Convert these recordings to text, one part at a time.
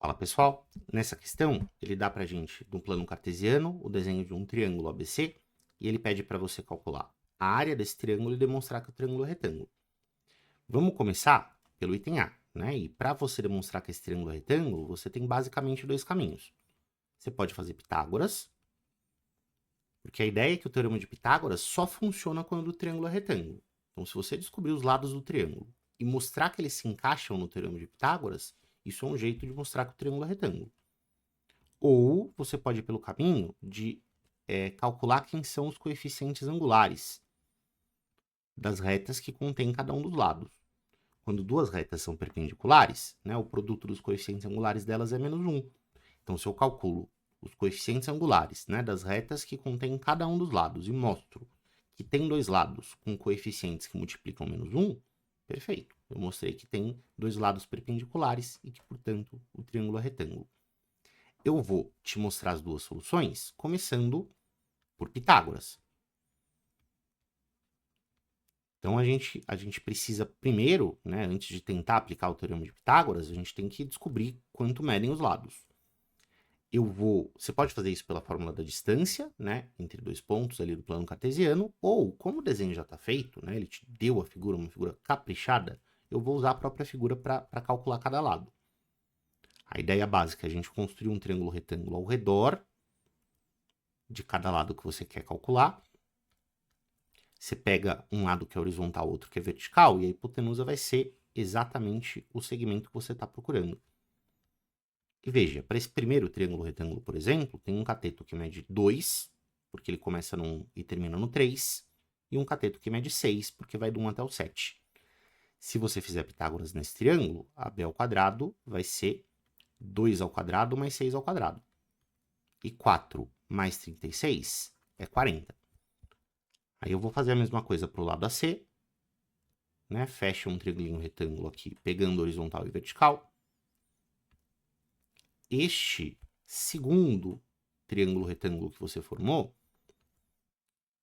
Fala pessoal, nessa questão ele dá pra gente, no plano cartesiano, o desenho de um triângulo ABC e ele pede para você calcular a área desse triângulo e demonstrar que o triângulo é retângulo. Vamos começar pelo item A, né? E para você demonstrar que esse triângulo é retângulo, você tem basicamente dois caminhos. Você pode fazer Pitágoras, porque a ideia é que o teorema de Pitágoras só funciona quando o triângulo é retângulo. Então, se você descobrir os lados do triângulo e mostrar que eles se encaixam no teorema de Pitágoras, isso é um jeito de mostrar que o triângulo é retângulo. Ou você pode ir pelo caminho de calcular quem são os coeficientes angulares das retas que contém cada um dos lados. Quando duas retas são perpendiculares, né, o produto dos coeficientes angulares delas é menos 1. Então, se eu calculo os coeficientes angulares, né, das retas que contém cada um dos lados e mostro que tem dois lados com coeficientes que multiplicam menos 1, perfeito. Eu mostrei que tem dois lados perpendiculares e que, portanto, o triângulo é retângulo. Eu vou te mostrar as duas soluções, começando por Pitágoras. Então, a gente precisa primeiro, né, antes de tentar aplicar o teorema de Pitágoras, a gente tem que descobrir quanto medem os lados. Você pode fazer isso pela fórmula da distância, né, entre dois pontos ali do plano cartesiano, ou, como o desenho já está feito, né, ele te deu a figura, uma figura caprichada, eu vou usar a própria figura para calcular cada lado. A ideia básica é a gente construir um triângulo retângulo ao redor de cada lado que você quer calcular. Você pega um lado que é horizontal, outro que é vertical, e a hipotenusa vai ser exatamente o segmento que você está procurando. E veja, para esse primeiro triângulo retângulo, por exemplo, tem um cateto que mede 2, porque ele começa no 1 e termina no 3, e um cateto que mede 6, porque vai do 1 até o 7. Se você fizer Pitágoras nesse triângulo, a b ao quadrado vai ser 2 ao quadrado mais 6 ao quadrado. E 4 mais 36 é 40. Aí eu vou fazer a mesma coisa para o lado AC, né? Fecha um triângulo retângulo aqui, pegando horizontal e vertical. Este segundo triângulo retângulo que você formou,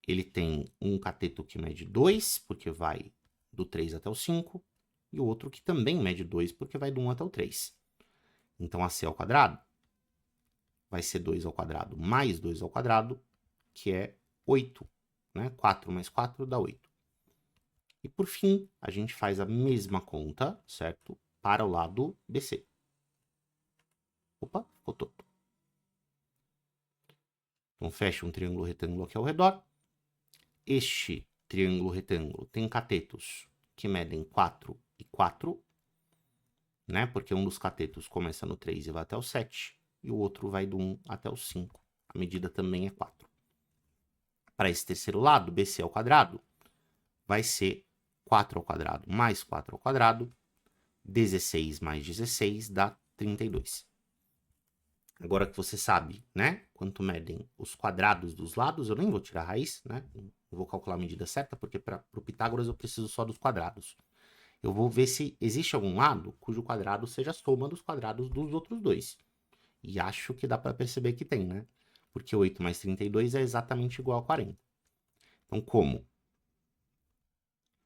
ele tem um cateto que mede 2, porque vai do 3 até o 5, e o outro que também mede 2, porque vai do 1 até o 3. Então, AC ao quadrado vai ser 2 ao quadrado mais 2 ao quadrado, que é 8. Né? 4 mais 4 dá 8. E por fim, a gente faz a mesma conta, certo? Para o lado BC. Opa, ficou torto. Então, fecha um triângulo retângulo aqui ao redor. Este triângulo retângulo tem catetos que medem 4 e 4, né? Porque um dos catetos começa no 3 e vai até o 7, e o outro vai do 1 até o 5. A medida também é 4. Para esse terceiro lado, BC ao quadrado, vai ser 4 ao quadrado mais 4 ao quadrado, 16 mais 16 dá 32. Agora que você sabe, né, quanto medem os quadrados dos lados, eu nem vou tirar a raiz, né, não vou calcular a medida certa, porque para o Pitágoras eu preciso só dos quadrados. Eu vou ver se existe algum lado cujo quadrado seja a soma dos quadrados dos outros dois. E acho que dá para perceber que tem, né? Porque 8 mais 32 é exatamente igual a 40. Então, como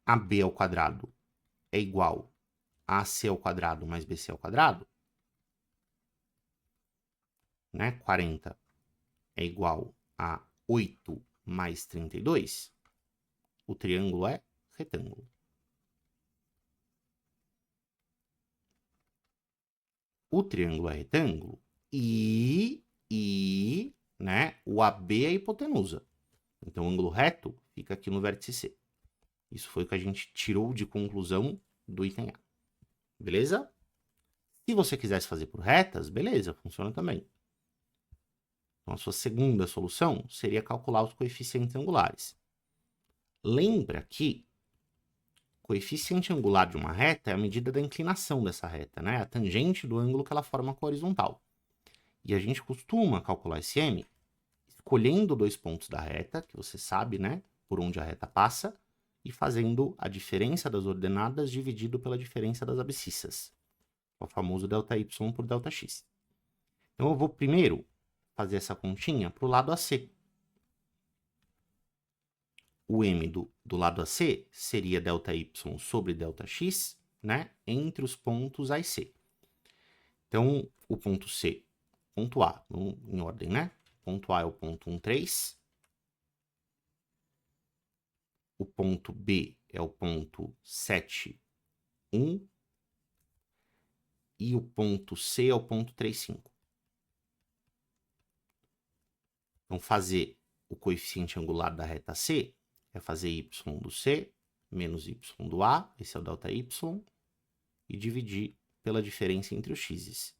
AB ao quadrado é igual a AC ao quadrado mais BC ao quadrado, né? 40 é igual a 8 mais 32, o triângulo é retângulo. O triângulo é retângulo né, o AB é a hipotenusa. Então, o ângulo reto fica aqui no vértice C. Isso foi o que a gente tirou de conclusão do item A. Beleza? Se você quisesse fazer por retas, beleza, funciona também. Então, a sua segunda solução seria calcular os coeficientes angulares. Lembra que coeficiente angular de uma reta é a medida da inclinação dessa reta, né? A tangente do ângulo que ela forma com a horizontal. E a gente costuma calcular esse m escolhendo dois pontos da reta, que você sabe, né, por onde a reta passa, e fazendo a diferença das ordenadas dividido pela diferença das abscissas, o famoso ΔY por ΔX. Então, eu vou primeiro fazer essa continha para o lado AC. O m do lado AC seria ΔY sobre ΔX, né, entre os pontos A e C. Então, o ponto C, ponto A, vamos em ordem, né? Ponto A é o ponto 1, 3. O ponto B é o ponto 7, 1. E o ponto C é o ponto 3, 5. Então, fazer o coeficiente angular da reta C é fazer y do C menos y do A, esse é o ΔY, e dividir pela diferença entre os x's.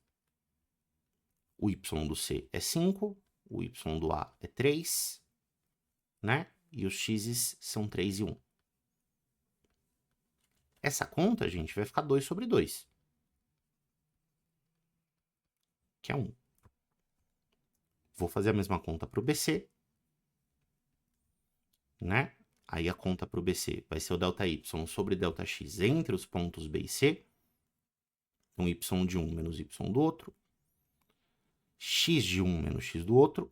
O y do C é 5, o y do A é 3, né? E os x's são 3 e 1. Essa conta, gente, vai ficar 2 sobre 2, que é 1. Vou fazer a mesma conta para o BC, né? Aí a conta para o BC vai ser o ΔY sobre ΔX entre os pontos B e C. Então, y de um menos y do outro. X de um menos x do outro.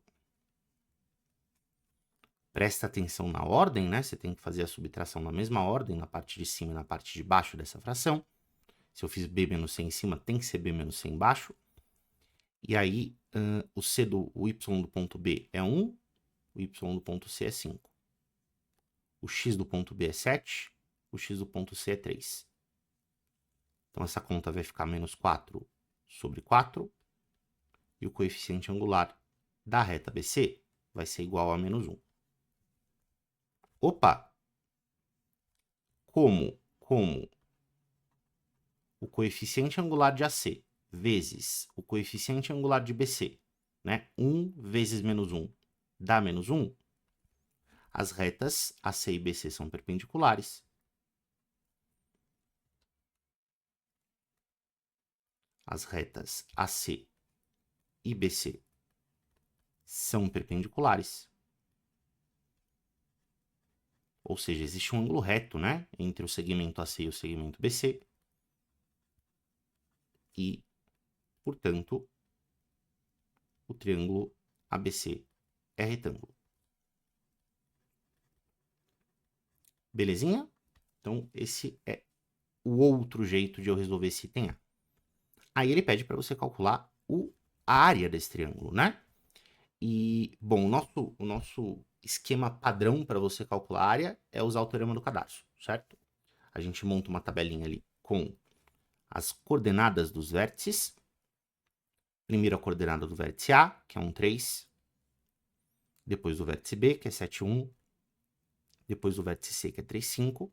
Presta atenção na ordem, né? Você tem que fazer a subtração na mesma ordem, na parte de cima e na parte de baixo dessa fração. Se eu fiz B menos C em cima, tem que ser B menos C embaixo. E aí, o y do ponto B é 1, o y do ponto C é 5. O x do ponto B é 7, o x do ponto C é 3. Então, essa conta vai ficar menos 4 sobre 4. E o coeficiente angular da reta BC vai ser igual a menos 1. Opa! Como o coeficiente angular de AC vezes o coeficiente angular de BC, né? 1 vezes menos 1 dá menos 1. As retas AC e BC são perpendiculares. As retas AC e BC são perpendiculares. Ou seja, existe um ângulo reto, né, entre o segmento AC e o segmento BC. E, portanto, o triângulo ABC é retângulo. Belezinha? Então, esse é o outro jeito de eu resolver esse item A. Aí ele pede para você calcular a área desse triângulo, né? E, bom, o nosso esquema padrão para você calcular a área é usar o teorema do cadarço, certo? A gente monta uma tabelinha ali com as coordenadas dos vértices. Primeiro a coordenada do vértice A, que é 1, 3. Depois do vértice B, que é 7, 1. Depois do vértice C, que é 3, 5.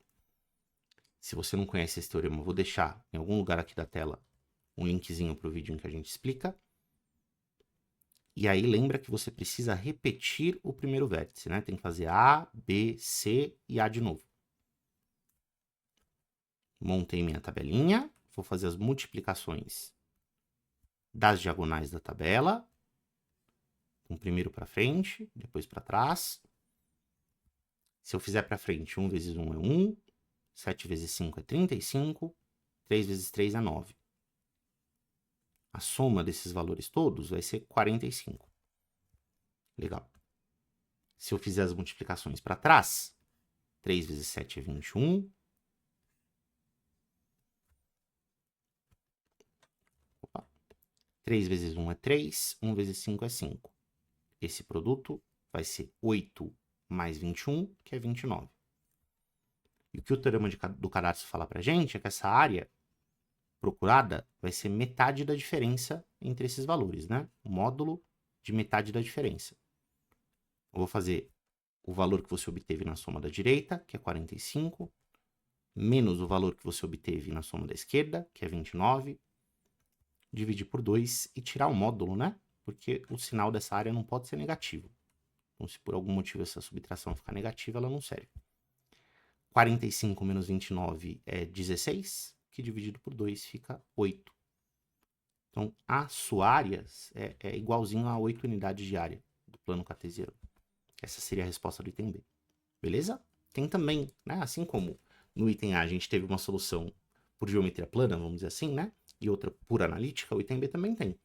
Se você não conhece esse teorema, eu vou deixar em algum lugar aqui da tela um linkzinho para o vídeo em que a gente explica. E aí lembra que você precisa repetir o primeiro vértice, né? Tem que fazer A, B, C e A de novo. Montei minha tabelinha, vou fazer as multiplicações das diagonais da tabela. Então, primeiro para frente, depois para trás. Se eu fizer para frente, 1 vezes 1 é 1, 7 vezes 5 é 35, 3 vezes 3 é 9. A soma desses valores todos vai ser 45. Legal. Se eu fizer as multiplicações para trás, 3 vezes 7 é 21. Opa. 3 vezes 1 é 3, 1 vezes 5 é 5. Esse produto vai ser 8 mais 21, que é 29. E o que o teorema do cadarço fala para a gente é que essa área procurada vai ser metade da diferença entre esses valores, né? O módulo de metade da diferença. Eu vou fazer o valor que você obteve na soma da direita, que é 45, menos o valor que você obteve na soma da esquerda, que é 29, dividir por 2 e tirar o módulo, né? Porque o sinal dessa área não pode ser negativo. Então, se por algum motivo essa subtração ficar negativa, ela não serve. 45 menos 29 é 16, que dividido por 2 fica 8. Então, a sua área é igualzinho a 8 unidades de área do plano cartesiano. Essa seria a resposta do item B. Beleza? Tem também, né? Assim como no item A a gente teve uma solução por geometria plana, vamos dizer assim, né? E outra por analítica, o item B também tem.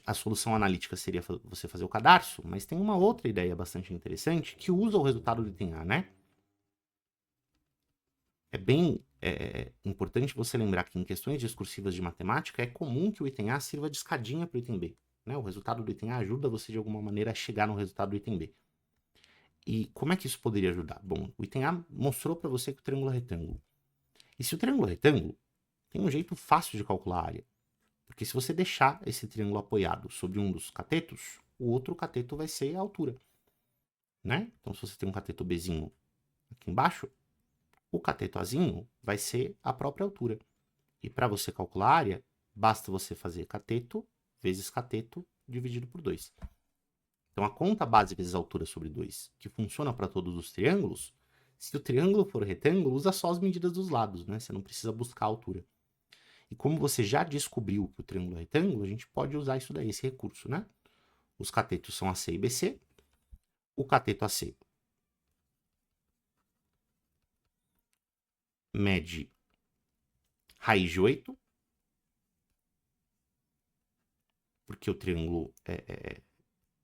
A solução analítica seria você fazer o cadarço, mas tem uma outra ideia bastante interessante que usa o resultado do item A, né? É bem é importante você lembrar que em questões discursivas de matemática é comum que o item A sirva de escadinha para o item B. Né? O resultado do item A ajuda você de alguma maneira a chegar no resultado do item B. E como é que isso poderia ajudar? Bom, o item A mostrou para você que o triângulo é retângulo. E se o triângulo é retângulo, tem um jeito fácil de calcular a área. Porque se você deixar esse triângulo apoiado sobre um dos catetos, o outro cateto vai ser a altura. Né? Então, se você tem um cateto Bzinho aqui embaixo, o cateto Azinho vai ser a própria altura. E para você calcular a área, basta você fazer cateto vezes cateto dividido por 2. Então, a conta base vezes a altura sobre 2, que funciona para todos os triângulos, se o triângulo for retângulo, usa só as medidas dos lados, né? Você não precisa buscar a altura. E como você já descobriu que o triângulo é retângulo, a gente pode usar isso daí, esse recurso, né? Os catetos são AC e BC. O cateto AC mede raiz de 8, porque o triângulo é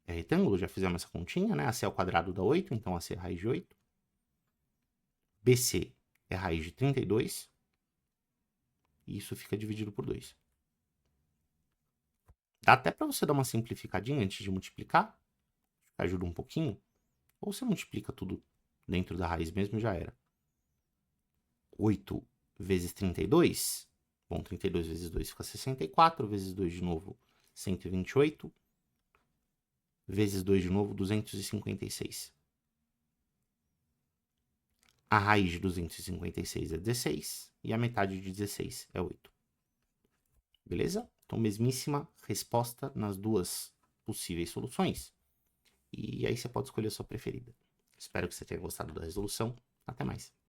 retângulo, já fizemos essa continha, né? AC ao quadrado dá 8, então AC é raiz de 8. BC é raiz de 32. E isso fica dividido por 2. Dá até para você dar uma simplificadinha antes de multiplicar. Ajuda um pouquinho. Ou você multiplica tudo dentro da raiz mesmo e já era. 8 vezes 32. Bom, 32 vezes 2 fica 64. Vezes 2 de novo, 128. Vezes 2 de novo, 256. A raiz de 256 é 16. E a metade de 16 é 8. Beleza? Então, mesmíssima resposta nas duas possíveis soluções. E aí você pode escolher a sua preferida. Espero que você tenha gostado da resolução. Até mais.